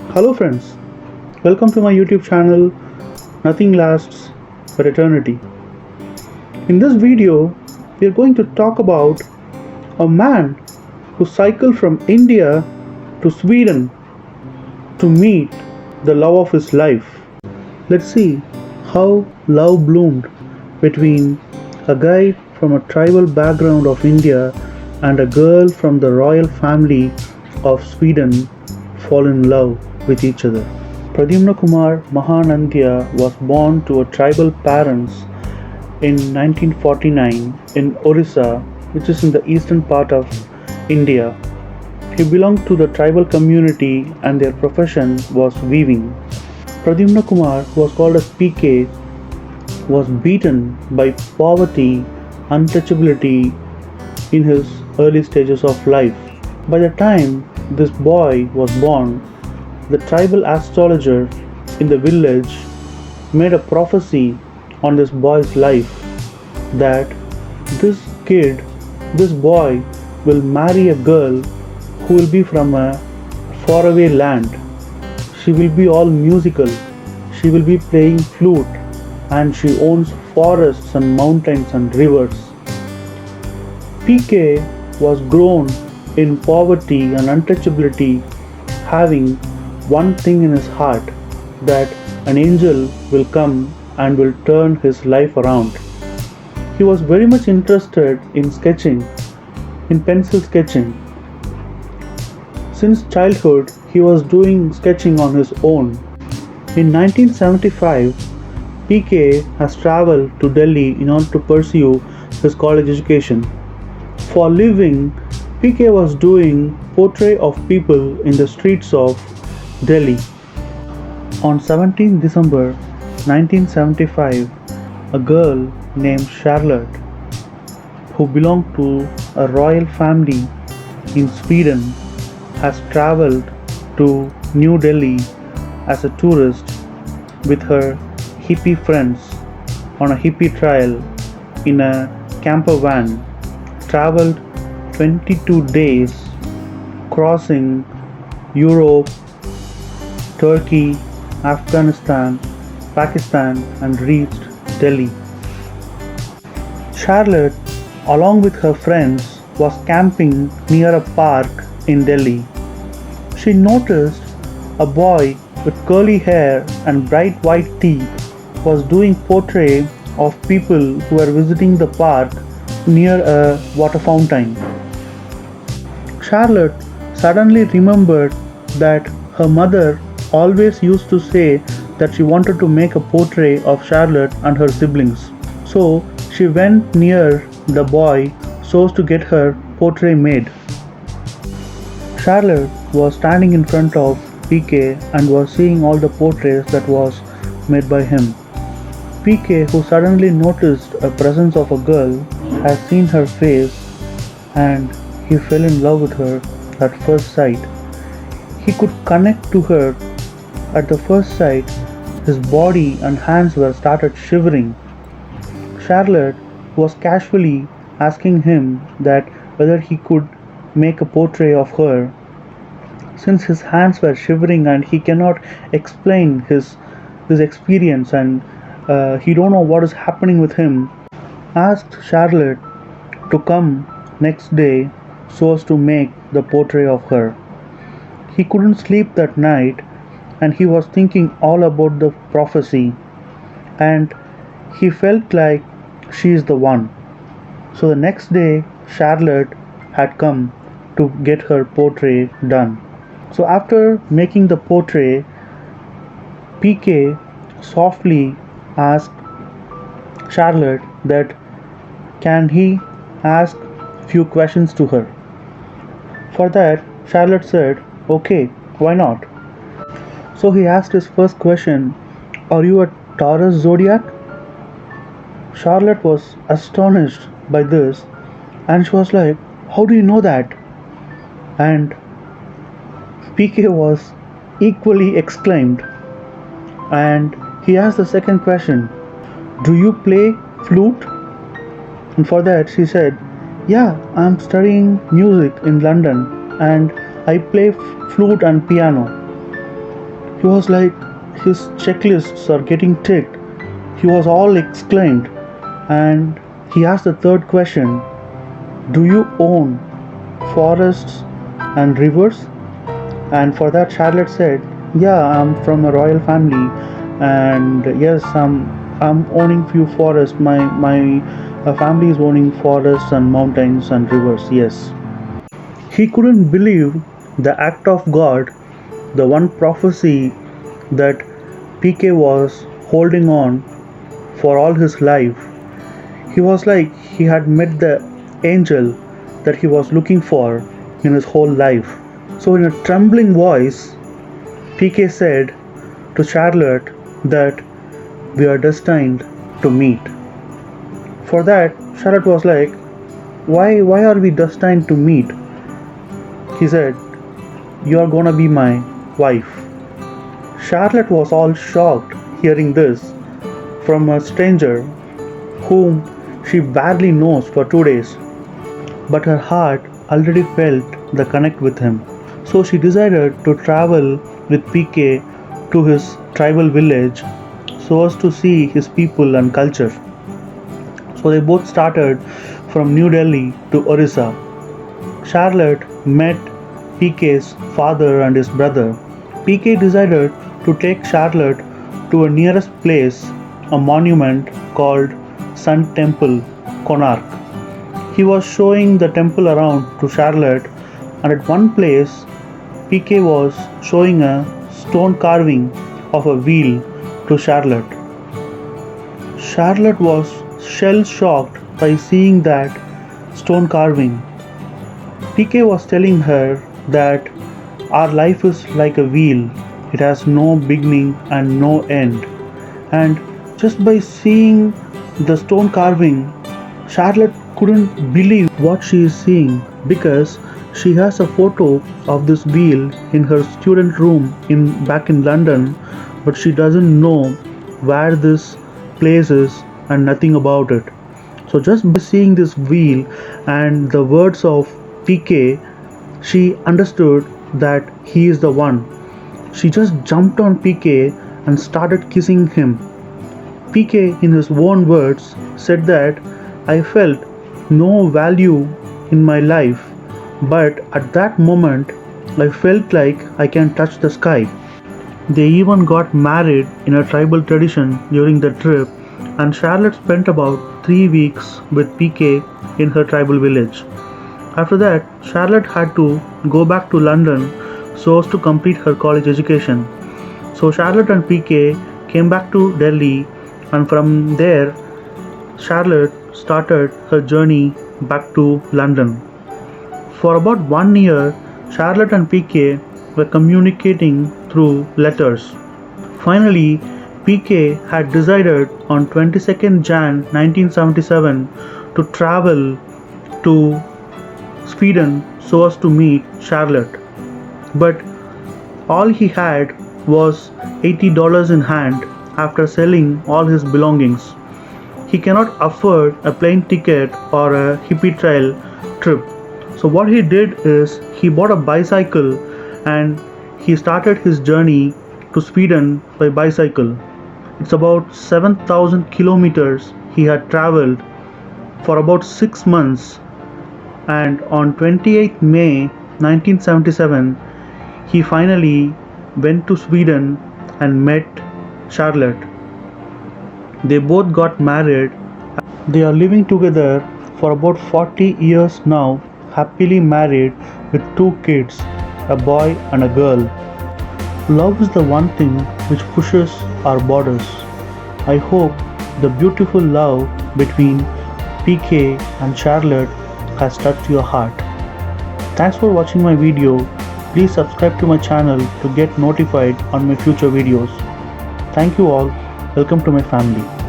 Hello friends, welcome to my YouTube channel Nothing Lasts for Eternity. In this video, we are going to talk about a man who cycled from India to Sweden to meet the love of his life. Let's see how love bloomed between a guy from a tribal background of India and a girl from the royal family of Sweden fall in love with each other. Pradyumna Kumar Mahanandia was born to a tribal parents in 1949 in Orissa, which is in the eastern part of India. He belonged to the tribal community and their profession was weaving. Pradyumna Kumar, who was called as PK, was beaten by poverty, untouchability in his early stages of life. By the time this boy was born, the tribal astrologer in the village made a prophecy on this boy's life that this boy will marry a girl who will be from a faraway land. She will be all musical, she will be playing flute, and she owns forests and mountains and rivers. PK was grown in poverty and untouchability, having one thing in his heart, that an angel will come and will turn his life around. He was very much interested in sketching, in pencil sketching. Since childhood, he was doing sketching on his own. In 1975, PK has traveled to Delhi in order to pursue his college education. For a living, PK was doing portrait of people in the streets of Delhi. On 17 December 1975, a girl named Charlotte, who belonged to a royal family in Sweden, has traveled to New Delhi as a tourist with her hippie friends on a hippie trail in a camper van, traveled 22 days crossing Europe, Turkey, Afghanistan, Pakistan, and reached Delhi. Charlotte, along with her friends, was camping near a park in Delhi. She noticed a boy with curly hair and bright white teeth was doing portrait of people who were visiting the park near a water fountain. Charlotte suddenly remembered that her mother always used to say that she wanted to make a portrait of Charlotte and her siblings. So she went near the boy so as to get her portrait made. Charlotte was standing in front of PK and was seeing all the portraits that was made by him. PK, who suddenly noticed a presence of a girl, has seen her face and he fell in love with her at first sight. He could connect to her at the first sight. His body and hands were started shivering. Charlotte was casually asking him that whether he could make a portrait of her, since his hands were shivering and he cannot explain his experience and he don't know what is happening with him. Asked Charlotte to come next day so as to make the portrait of her. He couldn't sleep that night and he was thinking all about the prophecy and he felt like she is the one. So the next day Charlotte had come to get her portrait done. So after making the portrait, PK softly asked Charlotte that can he ask few questions to her. For that, Charlotte said, okay, why not? So he asked his first question, are you a Taurus zodiac? Charlotte was astonished by this and she was like, how do you know that? And PK was equally exclaimed. And he asked the second question, do you play flute? And for that she said, yeah, I'm studying music in London and I play flute and piano. He was like, his checklists are getting ticked. He was all exclaimed, and he asked the third question: do you own forests and rivers? And for that, Charlotte said, yeah, I'm from a royal family, and yes, I'm owning few forests. My family is owning forests and mountains and rivers. Yes. He couldn't believe the act of God, the one prophecy that PK was holding on for all his life. He was like he had met the angel that he was looking for in his whole life. So, in a trembling voice, PK said to Charlotte that we are destined to meet. For that, Charlotte was like, why are we destined to meet? He said, you are gonna be my wife. Charlotte was all shocked hearing this from a stranger whom she barely knows for 2 days. But her heart already felt the connect with him. So she decided to travel with PK to his tribal village so as to see his people and culture. So they both started from New Delhi to Orissa. Charlotte met PK's father and his brother. PK decided to take Charlotte to a nearest place, a monument called Sun Temple, Konark. He was showing the temple around to Charlotte, and at one place, PK was showing a stone carving of a wheel to Charlotte. Charlotte was shell-shocked by seeing that stone carving. PK was telling her that our life is like a wheel, it has no beginning and no end. And just by seeing the stone carving, Charlotte couldn't believe what she is seeing, because she has a photo of this wheel in her student room back in London, but she doesn't know where this place is and nothing about it. So just by seeing this wheel and the words of PK, she understood that he is the one. She just jumped on PK and started kissing him. PK, in his own words, said that I felt no value in my life, but at that moment I felt like I can touch the sky. They even got married in a tribal tradition during the trip, and Charlotte spent about 3 weeks with PK in her tribal village. After that, Charlotte had to go back to London so as to complete her college education. So Charlotte and PK came back to Delhi, and from there, Charlotte started her journey back to London. For about 1 year, Charlotte and PK were communicating through letters. Finally, PK had decided on 22nd Jan 1977 to travel to Sweden so as to meet Charlotte. But all he had was $80 in hand after selling all his belongings. He cannot afford a plane ticket or a hippie trail trip. So what he did is he bought a bicycle and he started his journey to Sweden by bicycle. It's about 7,000 kilometers he had traveled for about 6 months, and on 28th May 1977 he finally went to Sweden and met Charlotte. They both got married. They are living together for about 40 years now, happily married with 2 kids, a boy and a girl. Love is the one thing which pushes our borders. I hope the beautiful love between PK and Charlotte has touched your heart. Thanks for watching my video. Please subscribe to my channel to get notified on my future videos. Thank you all. Welcome to my family.